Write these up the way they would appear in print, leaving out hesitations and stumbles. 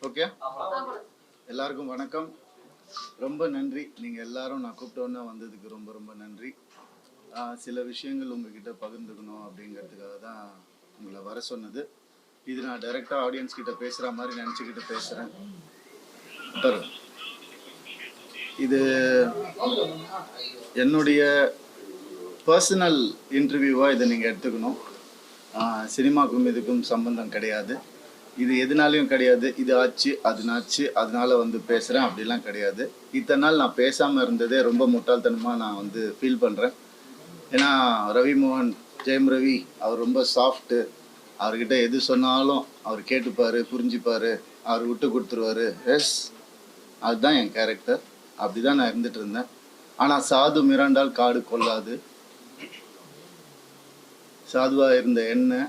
Okay, எல்லாருக்கும் வணக்கம். ரொம்ப நன்றி. நீங்கள் எல்லாரும் நான் கூப்பிட்டோன்னா வந்ததுக்கு ரொம்ப ரொம்ப நன்றி. சில விஷயங்கள் உங்ககிட்ட பகிர்ந்துக்கணும் அப்படிங்கிறதுக்காக தான் உங்களை வர சொன்னது. இது நான் டைரெக்டாக ஆடியன்ஸ் கிட்ட பேசுகிற மாதிரி நினச்சிக்கிட்டு பேசுகிறேன். இது என்னுடைய பர்சனல் இன்டர்வியூவாக இதை நீங்கள் எடுத்துக்கணும். சினிமாக்கும் இதுக்கும் சம்பந்தம் கிடையாது. இது எதுனாலையும் கிடையாது. இது ஆச்சு அதுனாச்சு அதனால வந்து பேசுகிறேன் அப்படிலாம் கிடையாது. இத்தனை நாள் நான் பேசாமல் இருந்ததே ரொம்ப முட்டாள்தனமாக நான் வந்து ஃபீல் பண்ணுறேன். ஏன்னா ரவி மோகன், ஜெயம் ரவி அவர் ரொம்ப சாஃப்ட்டு. அவர்கிட்ட எது சொன்னாலும் அவர் கேட்டுப்பார், புரிஞ்சுப்பார், அவர் விட்டு கொடுத்துருவார். எஸ், அதுதான் என் கேரக்டர். அப்படி தான் நான் இருந்துகிட்டு இருந்தேன். ஆனால் சாது மிராண்டால் காடு கொள்ளாது. சாதுவாக இருந்த என்ன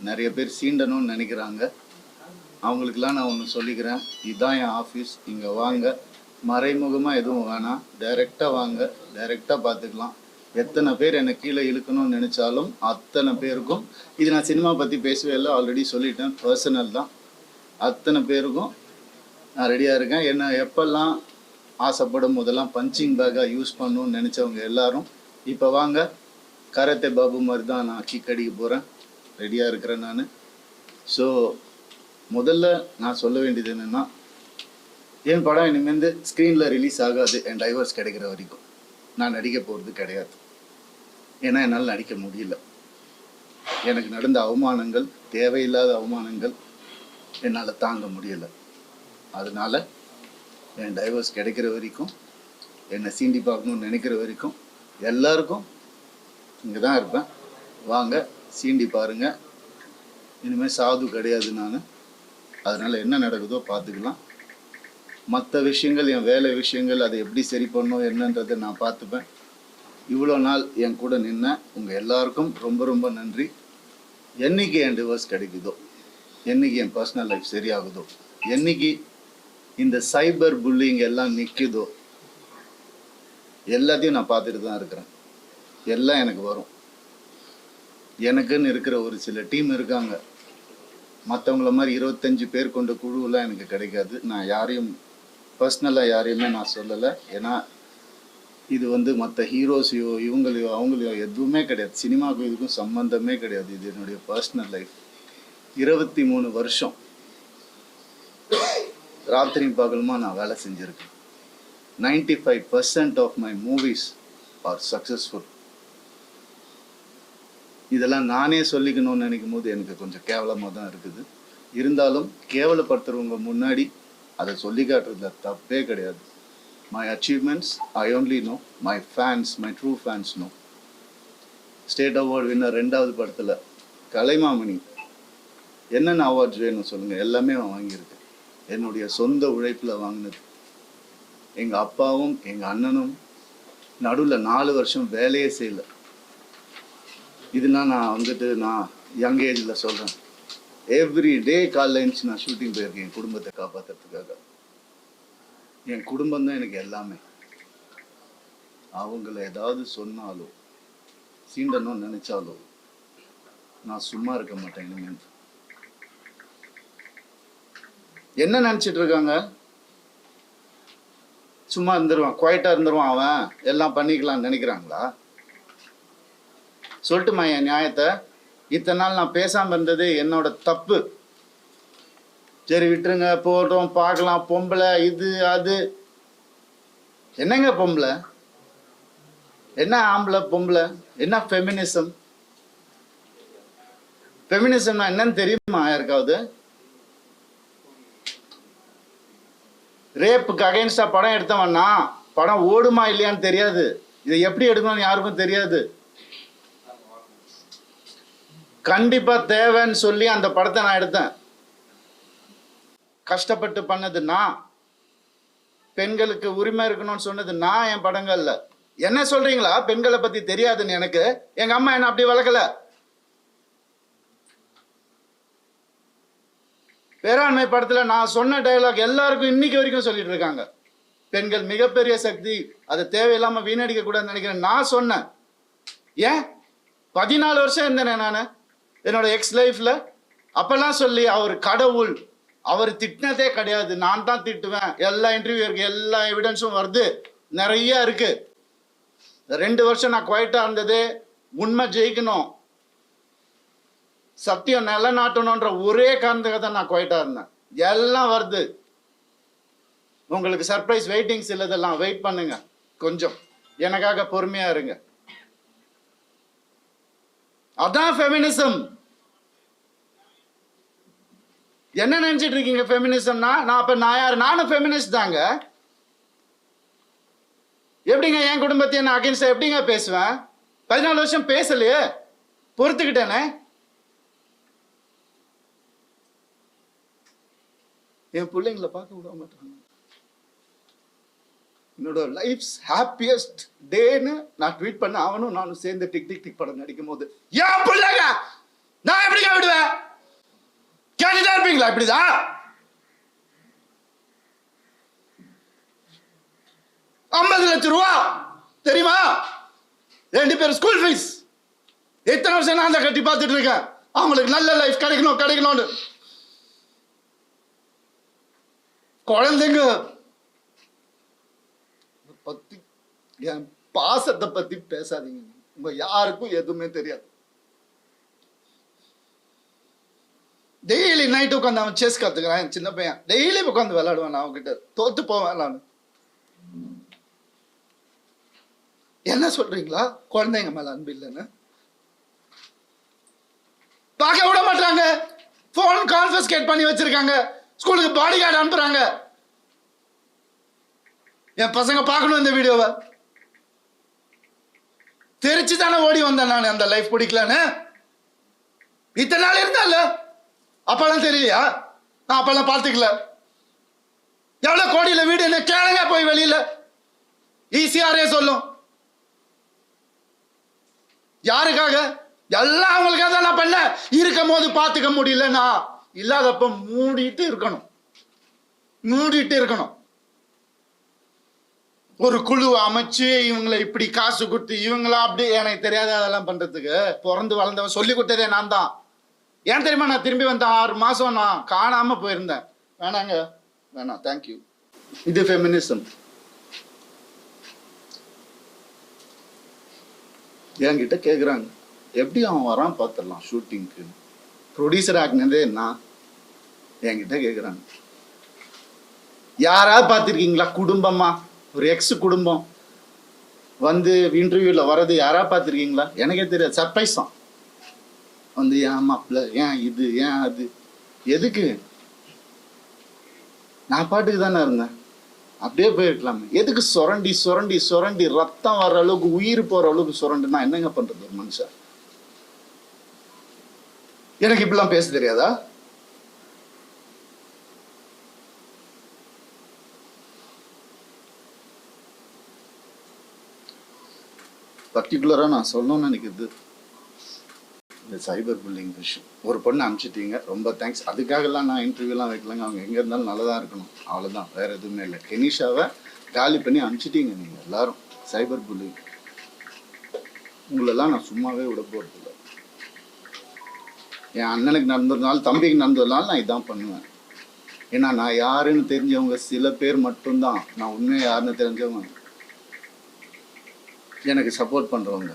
நிறைய பேர் சீண்டணும்னு நினைக்கிறாங்க. அவங்களுக்கெல்லாம் நான் ஒன்று சொல்லிக்கிறேன். இதுதான் என் ஆஃபீஸ், இங்கே வாங்க. மறைமுகமாக எதுவும் வேணாம், டைரெக்டாக வாங்க, டைரெக்டாக பார்த்துக்கலாம். எத்தனை பேர் என்னை கீழே இழுக்கணும்னு நினச்சாலும் அத்தனை பேருக்கும், இது நான் சினிமா பற்றி பேசவே இல்லை, ஆல்ரெடி சொல்லிட்டேன், பர்சனல் தான். அத்தனை பேருக்கும் நான் ரெடியாக இருக்கேன். என்னை எப்பெல்லாம் ஆசைப்படும் போதெல்லாம் பஞ்சிங் பேக்காக யூஸ் பண்ணணும்னு நினச்சவங்க எல்லாரும் இப்போ வாங்க. கராத்தே பாபு மாதிரி தான் நான் கிக் அடிக்க போகிறேன். ரெடியாக இருக்கிறேன் நான். ஸோ முதல்ல நான் சொல்ல வேண்டியது என்னென்னா, என் படம் இனிமேல் ஸ்க்ரீனில் ரிலீஸ் ஆகாது. என் டைவர்ஸ் கிடைக்கிற வரைக்கும் நான் நடிக்க போகிறது கிடையாது. ஏன்னா என்னால் நடிக்க முடியல. எனக்கு நடந்த அவமானங்கள், தேவையில்லாத அவமானங்கள் என்னால் தாங்க முடியலை. அதனால் என் டைவர்ஸ் கிடைக்கிற வரைக்கும், என்னை சீண்டி பார்க்கணுன்னு நினைக்கிற வரைக்கும் எல்லாருக்கும் இங்கே தான் இருப்பேன். வாங்க, சீண்டி பாருங்கள். இனிமேல் சாது கிடையாது நான். அதனால் என்ன நடக்குதோ பார்த்துக்கலாம். மற்ற விஷயங்கள், என் வேலை விஷயங்கள், அதை எப்படி சரி பண்ணணும் என்னன்றதை நான் பார்த்துப்பேன். இவ்வளோ நாள் என் கூட நின்ன உங்கள் எல்லாருக்கும் ரொம்ப ரொம்ப நன்றி. என்றைக்கு என் டிவோர்ஸ் கிடைக்குதோ, என்றைக்கு என் பர்சனல் லைஃப் சரியாகுதோ, என்றைக்கு இந்த சைபர் புல்லிங் எல்லாம் நிற்குதோ, எல்லாத்தையும் நான் பார்த்துட்டு தான் இருக்கிறேன். எல்லாம் எனக்கு வரும். எனக்குன்னு இருக்கிற ஒரு சில டீம் இருக்காங்க. மற்றவங்கள மாதிரி 25 பேர் கொண்ட குழுவெல்லாம் எனக்கு கிடைக்காது. நான் யாரையும் பர்சனலாக யாரையுமே நான் சொல்லலை. ஏன்னா இது வந்து மற்ற ஹீரோஸையோ இவங்களையோ அவங்களையோ எதுவுமே கிடையாது. சினிமாவுக்கும் இதுக்கும் சம்மந்தமே கிடையாது. இது என்னுடைய பர்சனல் லைஃப். 23 வருஷம் ராத்திரி பகலுமா நான் வேலை செஞ்சுருக்கேன். 95% of my movies are successful. இதெல்லாம் நானே சொல்லிக்கணும்னு நினைக்கும் போது எனக்கு கொஞ்சம் கேவலமாக தான் இருக்குது. இருந்தாலும் கேவலப்படுத்துறவங்க முன்னாடி அதை சொல்லி காட்டுறதுல தப்பே கிடையாது. My achievements I only know, my fans, my true fans know. State award winner 2வது படத்தில் கலைமாமணி என்னென்ன அவார்ட்ஸ் வேணும் சொல்லுங்கள், எல்லாமே அவன் வாங்கியிருக்கேன். என்னுடைய சொந்த உழைப்பில் வாங்கினது. எங்கள் அப்பாவும் எங்கள் அண்ணனும் நடுவில் 4 வருஷம் வேலையே செய்யலை. இதெல்லாம் நான் வந்துட்டு நான் யங் ஏஜில் சொல்கிறேன். எவ்ரி டே காலைல எழுந்துச்சு நான் ஷூட்டிங் போயிருக்கேன் என் குடும்பத்தை காப்பாற்றுறதுக்காக. என் குடும்பம் தான் எனக்கு எல்லாமே. அவங்கள ஏதாவது சொன்னாலோ சீண்டணும்னு நினச்சாலோ நான் சும்மா இருக்க மாட்டேன். இனிமேல் என்ன நினச்சிட்டு இருக்காங்க? சும்மா இருந்துருவான், குவைட்டாக இருந்துருவான், அவன் எல்லாம் பண்ணிக்கலாம்னு நினைக்கிறாங்களா? சொல்லட்டுமா என் நியாயத்தை? இத்தனை நாள் நான் பேசாமல் இருந்தது என்னோட தப்பு. சரி விட்டுருங்க, போட்டோம், பார்க்கலாம். பொம்பளை இது அது. என்னங்க பொம்பளை? என்ன ஆம்பளை பொம்பளை? என்ன ஃபெமினிசம்? ஃபெமினிசம்னா என்னன்னு தெரியுமா யாருக்காவது? ரேப்புக்கு அகைன்ஸ்டா படம் எடுத்தவன்னா படம் ஓடுமா இல்லையான்னு தெரியாது. இதை எப்படி எடுக்கணும்னு யாருக்கும் தெரியாது. கண்டிப்பா தேவைன்னு சொல்லி அந்த படத்தை நான் எடுத்தேன். கஷ்டப்பட்டு பண்ணது நான். பெண்களுக்கு உரிமை இருக்கணும்னு சொன்னது நான் என் படங்கள்ல. என்ன சொல்றீங்களா பெண்களை பத்தி தெரியாதுன்னு? எனக்கு எங்க அம்மா என்ன அப்படி வளர்க்கல. பேராண்மை படத்துல நான் சொன்ன டயலாக் எல்லாருக்கும் இன்னைக்கு வரைக்கும் சொல்லிட்டு இருக்காங்க. பெண்கள் மிகப்பெரிய சக்தி, அதை தேவையில்லாம வீணடிக்க கூடாதுன்னு நினைக்கிறேன். நான் சொன்னேன். ஏன் 14 வருஷம் இருந்தேனே நான் என்னோட எக்ஸ் லைஃப்ல. அப்பெல்லாம் சொல்லி அவர் கடவுள், அவர் திட்டினதே கிடையாது, நான் தான் திட்டுவேன். எல்லா இன்டர்வியூ இருக்கு, எல்லா எவிடன்ஸும் வருது, நிறைய இருக்கு. 2 வருஷம் நான் குவைட்டா இருந்தது உண்மை ஜெயிக்கணும், சத்தியம் நிலநாட்டணும்ன்ற ஒரே காரணத்துக்காக தான் நான் குவைட்டா இருந்தேன். எல்லாம் வருது. உங்களுக்கு சர்ப்ரைஸ் வெயிட்டிங்ஸ் இல்லதெல்லாம் வெயிட் பண்ணுங்க, கொஞ்சம் எனக்காக பொறுமையா இருங்க. அதான் ஃபெமினிசம். என்ன நினைச்சிட்டு இருக்கீங்க ஃபெமினிசம்னா? நான் யாரு? நானும் ஃபெமினிஸ்ட் தாங்க. எப்படிங்க என் குடும்பத்தை நான் அகைன்ஸ்டா எப்படிங்க பேசுவேன்? 14 வருஷம் பேசலையே, பொறுத்துக்கிட்டேனே. என் பிள்ளைங்களை பார்க்க விட மாட்டாங்க. என்னோட லைஃப்ஸ் ஹாப்பியஸ்ட் டேன்னு நான் ட்வீட் பண்ண, அவனும் நானும் சேர்ந்து டிக் டிக் டிக் படம் நடிக்கும் போது ஏன் பிள்ளைங்க நான் எப்படிங்க விடுவேன்? கேட்டுதான் இருப்பீங்களா? இப்படிதான் 50 லட்சம் ரூபா தெரியுமா? 2 பேர் ஸ்கூல் ஃபீஸ். எத்தனை வருஷம் நான் கட்டி பார்த்துட்டு இருக்கேன். அவங்களுக்கு நல்ல லைஃப் கிடைக்கணும்னு. குழந்தைங்க பத்தி, என் பாசத்தை பத்தி பேசாதீங்க. உங்க யாருக்கும் எதுவுமே தெரியாது. டெய்லி நைட் உட்காந்து அவன் செஸ் கத்துக்கிறான். சின்ன பையன் டெய்லி உட்காந்து விளையாடுவான். நான் அவன்கிட்ட தோத்து போவேன். நான் என்ன சொல்றீங்களா? குழந்தைங்க மேல அன்பு இல்லைன்னு பார்க்க விட மாட்டாங்க. போன் கான்ஃபிஸ்கேட் பண்ணி வச்சிருக்காங்க. ஸ்கூலுக்கு பாடி கார்டு அனுப்புறாங்க. என் பசங்க பார்க்கணும் இந்த வீடியோவை. தெரிச்சு தானே ஓடி வந்தேன் நான். அந்த லைஃப் பிடிக்கலன்னு இத்தனை நாள் இருந்தால அப்பெல்லாம் தெரியலையா? நான் அப்பெல்லாம் பார்த்துக்கல. எவ்வளவு கோடியில வீடு என்ன கேளுங்க போய் வெளியில. ஈஸியாரே சொல்லும். யாருக்காக? எல்லாம் அவங்களுக்காக தான் நான் பண்ண. இருக்கும் போது பார்த்துக்க முடியலன்னா இல்லாதப்ப மூடிட்டு இருக்கணும். ஒரு குழு அமைச்சு இவங்களை இப்படி காசு கொடுத்து இவங்களா அப்படி எனக்கு தெரியாத அதெல்லாம் பண்றதுக்கு பிறந்து வளர்ந்தவன் சொல்லி கொடுத்ததே நான் தான். ஏன் தெரியுமா? நான் திரும்பி வந்தேன் 6 மாசம் நான் காணாம போயிருந்தேன். வேணாம் தேங்க்யூ. இது ஃபெமினிசம். என்கிட்ட கேக்குறாங்க எப்படி அவன் வரான் பார்த்துடலாம் ஷூட்டிங்க்கு. ப்ரொடியூசர் ஆக்குனதே நான். என்கிட்ட கேக்குறாங்க யாராவது பார்த்துருக்கீங்களா குடும்பமா? ஒரு எக்ஸ் குடும்பம் வந்து இன்டர்வியூல வர்றது யாரா பார்த்துருக்கீங்களா? எனக்கே தெரியாது. சர்ப்ரைஸ் தான். வந்து ஏன் மாப்பிள்ள, ஏன் இது, ஏன் அது, எதுக்கு? நான் பாட்டுக்கு தானே இருந்தேன். அப்படியே போயிருக்கலாமே. எதுக்கு சுரண்டி ரத்தம் வர்ற அளவுக்கு, உயிர் போற அளவுக்கு சுரண்டுனா என்னங்க பண்றது ஒரு மனுஷன்? எனக்கு இப்படிலாம் பேச தெரியாதா? பர்டிகுலரா நான் சொல்லணும்னு நினைக்கிறது இந்த சைபர் புல்லிங் விஷயம். ஒரு பொண்ணு அனுப்பிச்சிட்டீங்க, ரொம்ப தேங்க்ஸ். அதுக்காகலாம் நான் இன்டர்வியூலாம் வைக்கலங்க. அவங்க எங்கே இருந்தாலும் நல்லதாக இருக்கணும், அவ்வளோதான், வேறு எதுவுமே இல்லை. கெனிஷாவை காலி பண்ணி அனுப்பிச்சிட்டீங்க நீங்கள் எல்லாரும். சைபர் புல்லிங் உங்களெல்லாம் நான் சும்மாவே விட போகிறதில்ல. என் அண்ணனுக்கு நடந்ததுனால, தம்பிக்கு நடந்ததுனால நான் இதான் பண்ணுவேன். ஏன்னா நான் யாருன்னு தெரிஞ்சவங்க சில பேர் மட்டும்தான். நான் உண்மையாக யாருன்னு தெரிஞ்சவங்க எனக்கு சப்போர்ட் பண்ணுறவங்க.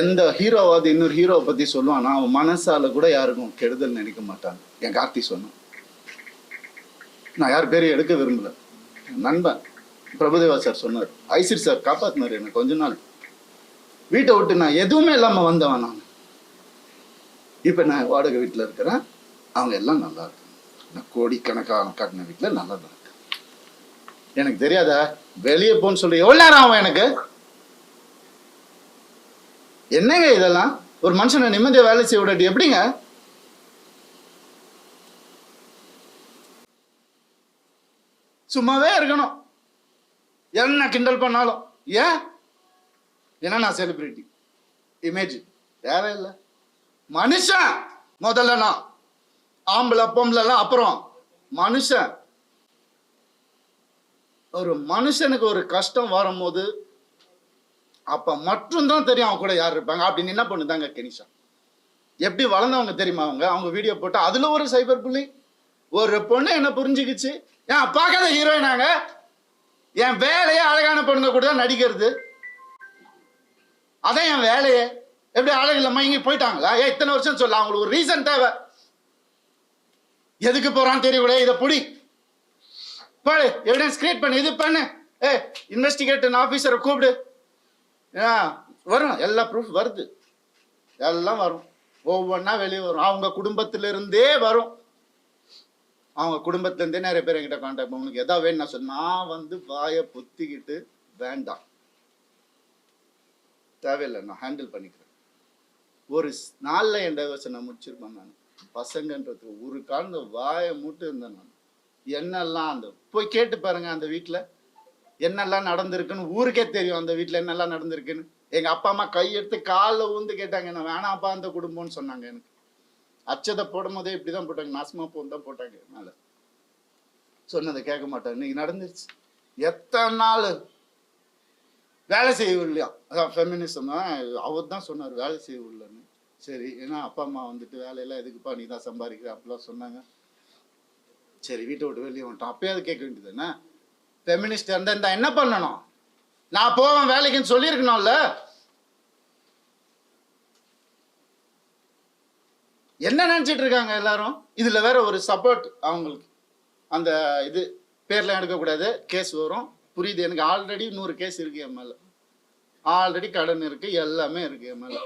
எந்த ஹீரோவாவது இன்னொரு ஹீரோவை பற்றி சொல்லுவான், அவன் மனசால கூட யாருக்கும் கெடுதல் நினைக்க மாட்டாங்க. என் கார்த்தி சொன்னான். நான் யார் பேரையும் எடுக்க விரும்பல. நண்பன் பிரபுதேவா சார் சொன்னார், ஐசிர் சார் காப்பாத்தினார் எனக்கு. கொஞ்ச நாள் வீட்டை விட்டு நான் எதுவுமே இல்லாமல் வந்தவன் நான். இப்போ நான் வாடகை வீட்டில் இருக்கிறேன். அவங்க எல்லாம் நல்லா இருக்காங்க. நான் கோடிக்கணக்கான காட்டின வீட்டில் நல்லா தான் இருக்கேன். எனக்கு தெரியாதா வெளியே போன்னு சொல்லி எவ்வளோ நேரம் ஆகும் எனக்கு? என்னங்க இதெல்லாம்? ஒரு மனுஷனை நிம்மதியாக வேலை செய்ய விடாட்டி எப்படிங்க? சும்மாவே இருக்கணும், என்ன கிண்டல் பண்ணாலும். ஏன்? ஏன்னா நான் செலிபிரிட்டி, இமேஜ் தேவையில்லை. மனுஷன் முதல்ல, நான் ஆம்பளை பொம்பளைலாம் அப்புறம். மனுஷன், ஒரு மனுஷனுக்கு ஒரு கஷ்டம் வரும்போது அப்ப மட்டும்தான் தெரியும் அவன் கூட யார் இருப்பாங்க. அப்படின்னு என்ன பண்ணுதாங்க கெனிஷா. எப்படி வளர்ந்தவங்க தெரியுமா அவங்க வீடியோ போட்டு அதுல ஒரு சைபர் புல்லிங். ஒரு பொண்ணு என்ன புரிஞ்சுக்கிச்சு, ஏன் பார்க்காத ஹீரோயினாங்க, என் வேலையே அழகான பொண்ணுங்க கூட தான் நடிக்கிறது, அதான் என் வேலையே. எப்படி அழகு இல்லாம இங்க போயிட்டாங்களா? இத்தனை வருஷம் சொல்ல, அவங்களுக்கு ஒரு ரீசன் தேவை. எதுக்கு போறான்னு தெரியக்கூட, இதை புடி பாடு, எவிடன்ஸ் கிரியேட் பண்ணு, இது பண்ணு, இன்வெஸ்டிகேஷன் ஆபீசரை கூப்பிடு, வரும், எல்லா ப்ரூஃப் வருது, எல்லாம் வரும், ஒவ்வொன்றா வெளியே வரும். அவங்க குடும்பத்திலிருந்தே வரும், அவங்க குடும்பத்திலேருந்தே நிறைய பேர் என்கிட்ட கான்டாக்ட். உனக்கு எதாவது வேணும் நான் சொன்ன, நான் வந்து வாயை பொத்திக்கிட்டு வேண்டாம், தேவையில்லை, நான் ஹேண்டில் பண்ணிக்கிறேன். ஒரு நாளில் என் டைவர்ஸை நான் முடிச்சிருப்பேன். நான் பசங்கன்றது ஒரு கால வாயை மூட்டு இருந்தேன். நான் என்னெல்லாம் அந்த போய் கேட்டு பாருங்க, அந்த வீட்டில் என்னெல்லாம் நடந்திருக்குன்னு ஊருக்கே தெரியும். அந்த வீட்டில் என்னெல்லாம் நடந்திருக்குன்னு எங்க அப்பா அம்மா கையெடுத்து காலில் ஊந்து கேட்டாங்க, என்ன வேணாப்பா அந்த குடும்பம்னு சொன்னாங்க. எனக்கு அச்சதை போடும் போதே இப்படிதான் போட்டாங்க, நாசமா தான் போட்டாங்க. மேல சொன்னதை கேட்க மாட்டாங்க. இன்னைக்கு நடந்துருச்சு. எத்தனை நாள் வேலை செய்யவில்லையா? அதான் ஃபெமினிசம். அவர் தான் சொன்னார் வேலை செய்யவில்லைன்னு. சரி, ஏன்னா அப்பா அம்மா வந்துட்டு வேலையெல்லாம் எதுக்குப்பா நீ தான் சம்பாதிக்கிற அப்படிலாம் சொன்னாங்க. சரி, வீட்டை விட்டு வெளியே வந்துட்டோம். அப்பயாவது கேட்க வேண்டியது என்ன? ஃபெமினிஸ்ட் இருந்தா என்ன பண்ணணும்? நான் போவேன் வேலைக்குன்னு சொல்லியிருக்கணும்ல. என்ன நினைச்சிட்டு இருக்காங்க எல்லாரும்? இதுல வேற ஒரு சப்போர்ட் அவங்களுக்கு. அந்த இது பேர்லாம் எடுக்கக்கூடாது, கேஸ் வரும், புரியுது எனக்கு. ஆல்ரெடி 100 கேஸ் இருக்கு என் மேல, ஆல்ரெடி கடன் இருக்கு, எல்லாமே இருக்கு என் மேல.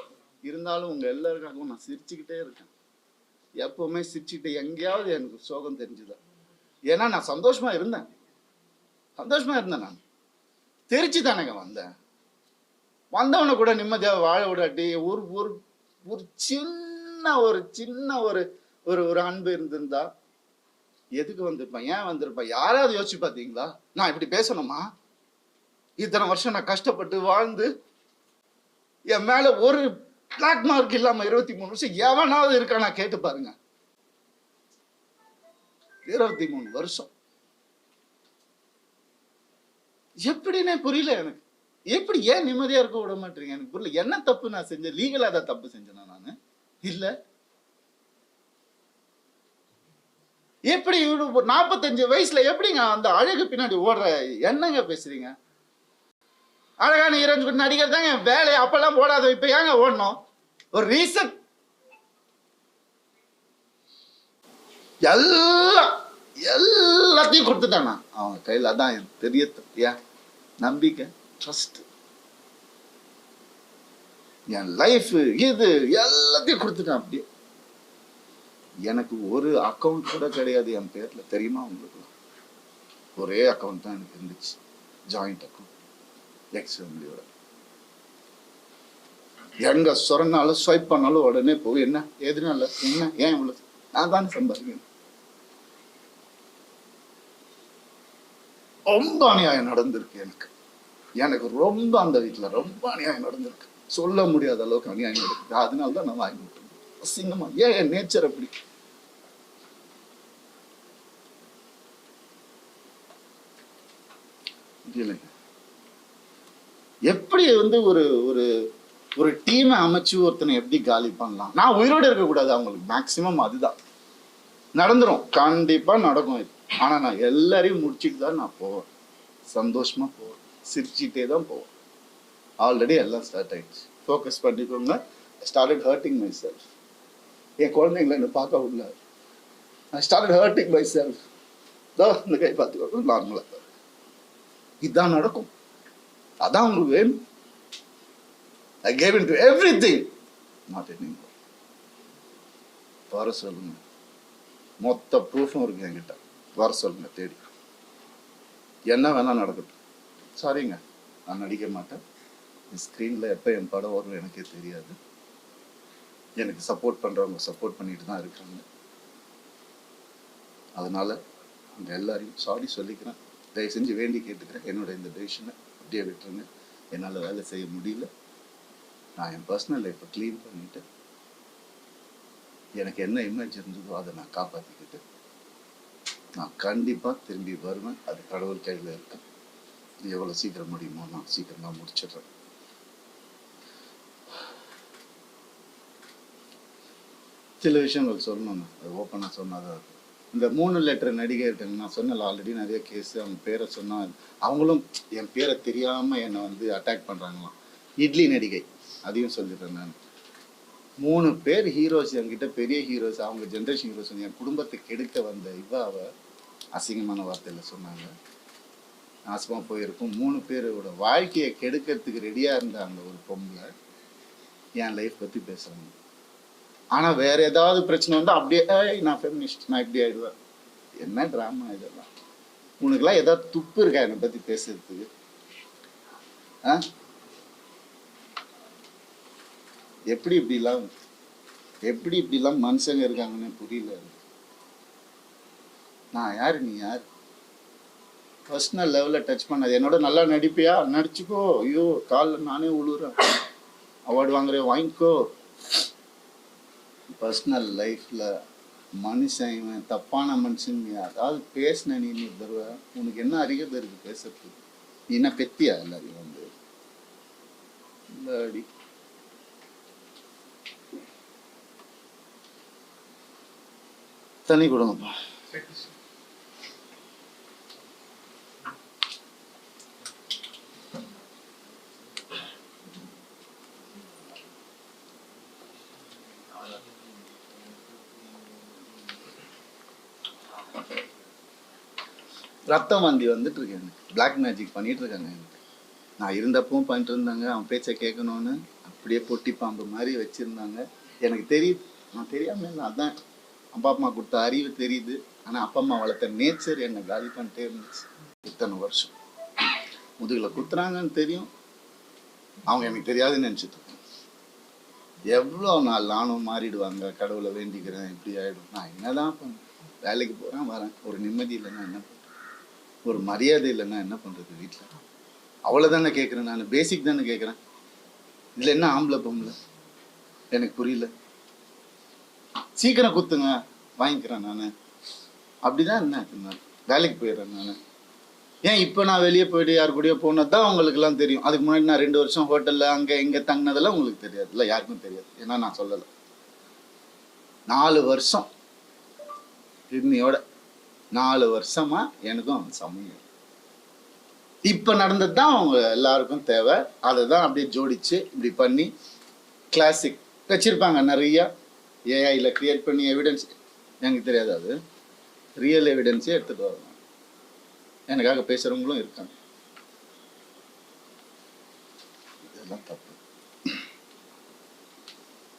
இருந்தாலும் உங்க எல்லாருக்காகவும் நான் சிரிச்சுக்கிட்டே இருக்கேன். எப்பவுமே சிரிச்சுக்கிட்டு, எங்கேயாவது எனக்கு சோகம் தெரிஞ்சுதான். ஏன்னா நான் சந்தோஷமா இருந்தேன், நான் தெரிச்சு தானேங்க வந்தேன். வந்தவனை கூட நிம்மதியாக வாழ விடாட்டி ஒரு ஒரு ஒரு சின்ன ஒரு ஒரு அன்பு இருந்திருந்தா எதுக்கு வந்திருப்பேன்? ஏன் வந்திருப்பேன்? யாராவது யோசிச்சு பார்த்தீங்களா? நான் இப்படி பேசணுமா? இத்தனை வருஷம் நான் கஷ்டப்பட்டு வாழ்ந்து என் மேல ஒரு பிளாக் மார்க் இல்லாம 23 வருஷம் எவனாவது இருக்கா? நான் கேட்டு பாருங்க. 23 வருஷம் எப்படின்னே புரியல எனக்கு. எப்படி ஏன் நிம்மதியா இருக்க விட மாட்டீங்க? எனக்கு புரியல. என்ன தப்பு நான் செஞ்சேன்? லீகலா தான் தப்பு செஞ்சேனா நானு? இல்ல. எப்படி 45 வயசுல எப்படிங்க அந்த அழகு பின்னாடி ஓடுற? என்னங்க பேசுறீங்க? அழகான ஹீரோயின் நடிகர் தாங்க என் வேலை. அப்பெல்லாம் ஓடாத, இப்ப ஏங்க ஓடணும்? ஒரு ரீசன். எல்லாத்தையும் கொடுத்துட்டானா அவங்க கையில். அதான் பெரிய நம்பிக்கை, ட்ரஸ்ட். என் லைஃப் இது எல்லாத்தையும் கொடுத்துட்டான். அப்படியே எனக்கு ஒரு அக்கௌண்ட் கூட கிடையாது என் பேர்ல, தெரியுமா உங்களுக்கு? ஒரே அக்கௌண்ட் தான் எனக்கு இருந்துச்சு, ஜாயிண்ட் அக்கௌண்ட், எக்ஸ் ஃபேமிலியோட. எங்க சொன்னாலும் ஸ்வைப் பண்ணாலும் உடனே போய் என்ன எதுனால என்ன ஏன் இவ்வளவு, நான் தானே சம்பாதிக்கணும். ரொம்ப அநியாயம் நடந்திருக்கு எனக்கு ரொம்ப. அந்த வீட்டுல ரொம்ப அநியாயம் நடந்திருக்கு, சொல்ல முடியாத அளவுக்கு அநியாயம் நடக்குது. அதனாலதான் நான் வாங்கி விட்டுருந்தேன். அசிங்கமா. ஏன் என் நேச்சர் அப்படி. எப்படி ஒரு ஒரு ஒரு டீமை அமைச்சு ஒருத்தனை எப்படி காலி பண்ணலாம்? நான் உயிரோடு இருக்கக்கூடாது அவங்களுக்கு. மேக்சிமம் அதுதான் நடந்துரும், கண்டிப்பா நடக்கும் இது. ஆனா நான் எல்லாரையும் முடிச்சுட்டு தான் நான் போவேன். சந்தோஷமா போவேன், சிரிச்சுட்டே தான் போவேன். ஆல்ரெடி எல்லாம் ஸ்டார்ட் ஆயிடுச்சு. ஃபோக்கஸ் பண்ணிக்கோங்க. Started hurting myself. என் குழந்தைங்களை என்ன பார்க்க விடல. I started hurting myself. இந்த கை பார்த்துக்கோங்க, நார்மலா இதுதான் நடக்கும். அதான் உங்களுக்கு வேணும். I gave into everything, not anymore. வர சொல்லுங்க, மொத்த ப்ரூஃபும் இருக்கு என்கிட்ட. வர சொல்லுங்க தேடி, என்ன வேணா நடக்கட்டும். சாரிங்க, நான் நடிக்க மாட்டேன். ஸ்க்ரீனில் எப்போ என் படம் வரும் எனக்கே தெரியாது. எனக்கு சப்போர்ட் பண்ணுறவங்க சப்போர்ட் பண்ணிட்டு தான் இருக்காங்க. அதனால அவங்க எல்லாரையும் சாரி சொல்லிக்கிறேன். தயவு செஞ்சு வேண்டி கேட்டுக்கிறேன், என்னோட இந்த டெசிஷனை அப்படியே விட்டுருங்க. என்னால் வேலை செய்ய முடியல. நான் என் பர்சனல் லைஃப்பை க்ளீன் பண்ணிட்டு எனக்கு என்ன இமேஜ் இருந்ததோ அதை நான் காப்பாற்றிக்கிட்டு நான் கண்டிப்பாக திரும்பி வருவேன். அது கடவுள் கையில் இருக்கு. எவ்வளோ சீக்கிரம் முடியுமோ நான் சீக்கிரமாக முடிச்சிடுறேன். சில விஷயங்கள் சொல்லணும், அது ஓப்பனாக சொன்னாதான் இருக்கும். இந்த 3 லெட்டர் நடிகை இருக்காங்க, நான் சொன்னல ஆல்ரெடி நிறைய கேஸு. அவங்க பேரை சொன்னால் அவங்களும் என் பேரை தெரியாமல் என்னை வந்து அட்டாக் பண்ணுறாங்களாம். இட்லி நடிகை அதையும் சொல்லிடுறேன் நான். 3 பேர் ஹீரோஸ் என்கிட்ட, பெரிய ஹீரோஸ், அவங்க ஜென்ரேஷன் ஹீரோஸ். என் குடும்பத்தை கெடுக்க வந்த இவாவை அசிங்கமான வார்த்தையில் சொன்னாங்க. நாசமாக போயிருக்கும். 3 பேரோட வாழ்க்கையை கெடுக்கிறதுக்கு ரெடியாக இருந்த அந்த ஒரு பொம்பளை என் லைஃப் பற்றி பேசுகிறாங்க. ஆனால் வேற ஏதாவது பிரச்சனை வந்து அப்படியே நான் ஃபெமினிஸ்ட், நான் இப்படி ஆயிடுவேன். என்ன ட்ராமா இதெல்லாம்? உனக்குலாம் ஏதாவது துப்பு இருக்கா என்னை பற்றி பேசுறதுக்கு? எப்படி இப்படிலாம் மனுஷங்க இருக்காங்கன்னு புரியல. நான் யாரு, நீ யார்? பர்சனல் லெவலில் டச் பண்ணாது. என்னோட நல்லா நடிப்பியா, நடிச்சுக்கோ. ஐயோ காலில் நானே உழுறேன். அவார்டு வாங்குறேன், வாங்கிக்கோ. பர்சனல் லைஃப்பில் மனுஷன் இவன் தப்பான மனுஷன் அதாவது பேசின நீ தருவ, உனக்கு என்ன அறிகிறது இருக்கு பேசுறதுக்கு? நீ என்ன பெத்தியா? எல்லாரையும் வந்து அடி தண்ணி கொடுங்கப்பா. ரத்தம் வாந்தி வந்துட்டு இருக்கேன். பிளாக் மேஜிக் பண்ணிட்டு இருக்காங்க எனக்கு. நான் இருந்தப்பவும் பண்ணிட்டு இருந்தாங்க. அவன் பேச்சை கேட்கணும்னு அப்படியே பொட்டி பாம்பு மாதிரி வச்சிருந்தாங்க. எனக்கு தெரியுது, நான் தெரியாம இல்லை. அதான் அப்பா அம்மா கொடுத்த அறிவு தெரியுது. ஆனால் அப்பா அம்மா வளர்த்த நேச்சர் என்னை காலி பண்ணிட்டே இருந்துச்சு. இத்தனை வருஷம் முதுகில் குத்துறாங்கன்னு தெரியும், அவங்க எனக்கு தெரியாதுன்னு நினச்சிட்டு இருக்கேன். எவ்வளோ நாள் நானும் மாறிடுவாங்க, கடவுளை வேண்டிக்கிறேன், இப்படி ஆகிடும். நான் என்னதான் பண்ணேன்? வேலைக்கு போகிறேன், வரேன். ஒரு நிம்மதி இல்லைன்னா என்ன பண்ணுறேன்? ஒரு மரியாதை இல்லைன்னா என்ன பண்ணுறது? வீட்டில் அவ்வளோதானே கேட்குறேன். நான் பேசிக் தானே கேட்குறேன். இதில் என்ன ஆம்பளை பொம்பளை எனக்கு புரியல. சீக்கிரம் குத்துங்க, வாங்கிக்கிறேன் நான். அப்படிதான் என்ன, வேலைக்கு போயிடுறேன் நான். ஏன் இப்போ நான் வெளியே போயிட்டு யார் கூடயோ போனது தான் உங்களுக்குலாம் தெரியும். அதுக்கு முன்னாடி நான் 2 வருஷம் ஹோட்டலில் அங்கே இங்கே தங்கினதெல்லாம் உங்களுக்கு தெரியாது. இல்லை, யாருக்கும் தெரியாது. ஏன்னா நான் சொல்லலை. 4 வருஷம் இன்னையோட 4 வருஷமா எனக்கும் அவன் சமயம். இப்போ நடந்தது தான் அவங்க எல்லாருக்கும் தேவை. அதை தான் அப்படியே ஜோடிச்சு இப்படி பண்ணி கிளாசிக் வச்சிருப்பாங்க நிறையா. ஏஐயில் கிரியேட் பண்ணி எவிடன்ஸ், எனக்கு தெரியாது, அது ரியல் எவிடன்ஸே எடுத்துகிட்டு வருவாங்க. எனக்காக பேசுகிறவங்களும் இருக்காங்க. இதெல்லாம் தப்பு.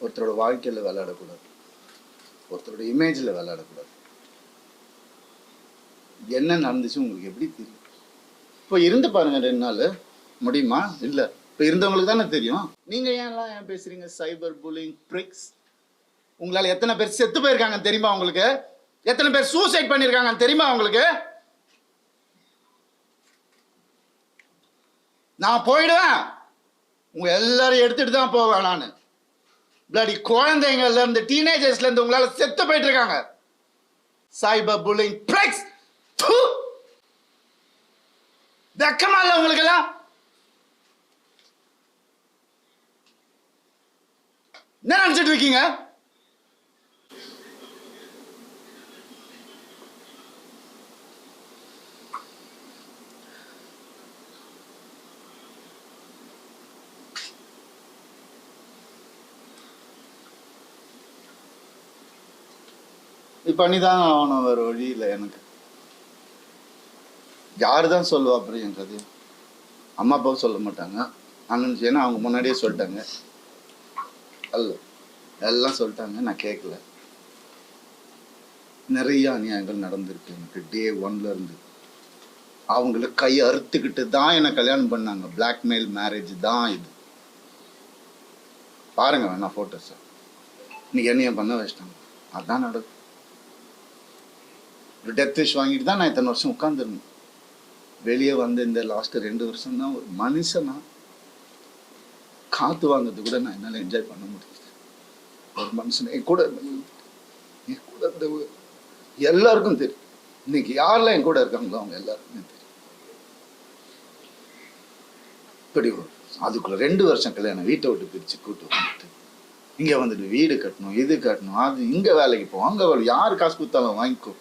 ஒருத்தரோட வாழ்க்கையில் விளையாடக்கூடாது, ஒருத்தரோட இமேஜில் விளையாடக்கூடாது. என்ன நடந்துச்சு உங்களுக்கு எப்படி தெரியும்? இப்போ இருந்து பாருங்க, 2 நாள் முடியுமா? இல்லை, இப்போ இருந்தவங்களுக்கு தானே தெரியும். நீங்கள் ஏன் பேசுறீங்க? Cyber bullying bricks. உங்களால் எத்தனை பேர் செத்து போயிருக்காங்க தெரியுமா உங்களுக்கு? எத்தனை பேர் சூசைட் பண்ணியிருக்காங்க தெரியுமா உங்களுக்கு? நான் போயிடுவேன், உங்க எல்லாரும் எடுத்துட்டு தான் போவேன் நான். பிளடி குழந்தைங்கள்ல இருந்து டீனேஜர்ஸ்ல இருந்து உங்களால செத்து போயிட்டு இருக்காங்க. Cyber bullying bricks. வெக்கமா இல்ல உங்களுக்கு எல்லாம்? என்ன நினைச்சிட்டு இருக்கீங்க? பண்ணிதான் ஆகணும், வேற வழி இல்லை எனக்கு. யாரு தான் சொல்லுவா அப்புறம் என் கதையை? அம்மா அப்பாவும் சொல்ல மாட்டாங்க, அண்ணன். ஏன்னா அவங்க முன்னாடியே சொல்லிட்டாங்க, அல்ல எல்லாம் சொல்லிட்டாங்க, நான் கேட்கல. நிறைய அநியாயங்கள் நடந்திருக்கு எனக்கு. டே 1ல இருந்து அவங்கள கை அறுத்துக்கிட்டு தான் என்னை கல்யாணம் பண்ணாங்க. பிளாக்மெயில் மேரேஜ் தான் இது. பாருங்க வேணா போட்டோஸ். இன்னைக்கு என்னைய பண்ண வச்சிட்டாங்க. அதான் நடக்கும். ஒரு டெத் விஷ் வாங்கிட்டு தான் நான் இத்தனை வருஷம் உட்காந்துருந்தேன். வெளியே வந்து இந்த லாஸ்ட் 2 வருஷம் தான் ஒரு மனுஷனா காத்து வாங்கிறது கூட நான் என்னால் என்ஜாய் பண்ண முடியுது. ஒரு மனுஷன் என் கூட இருந்த எல்லாருக்கும் தெரியும். இன்னைக்கு யாரெல்லாம் என் கூட இருக்காங்களோ அவங்க எல்லாருக்குமே தெரியும். இப்படி அதுக்குள்ள 2 வருஷம் கல்யாணம், வீட்டை விட்டு பிரிச்சு கூட்டு வந்துட்டு இங்கே வந்துட்டு வீடு கட்டணும், இது கட்டணும், அது இங்கே வேலைக்கு போ, அங்கே வேலை, யார் காசு கொடுத்தாலும் வாங்கிக்கோ.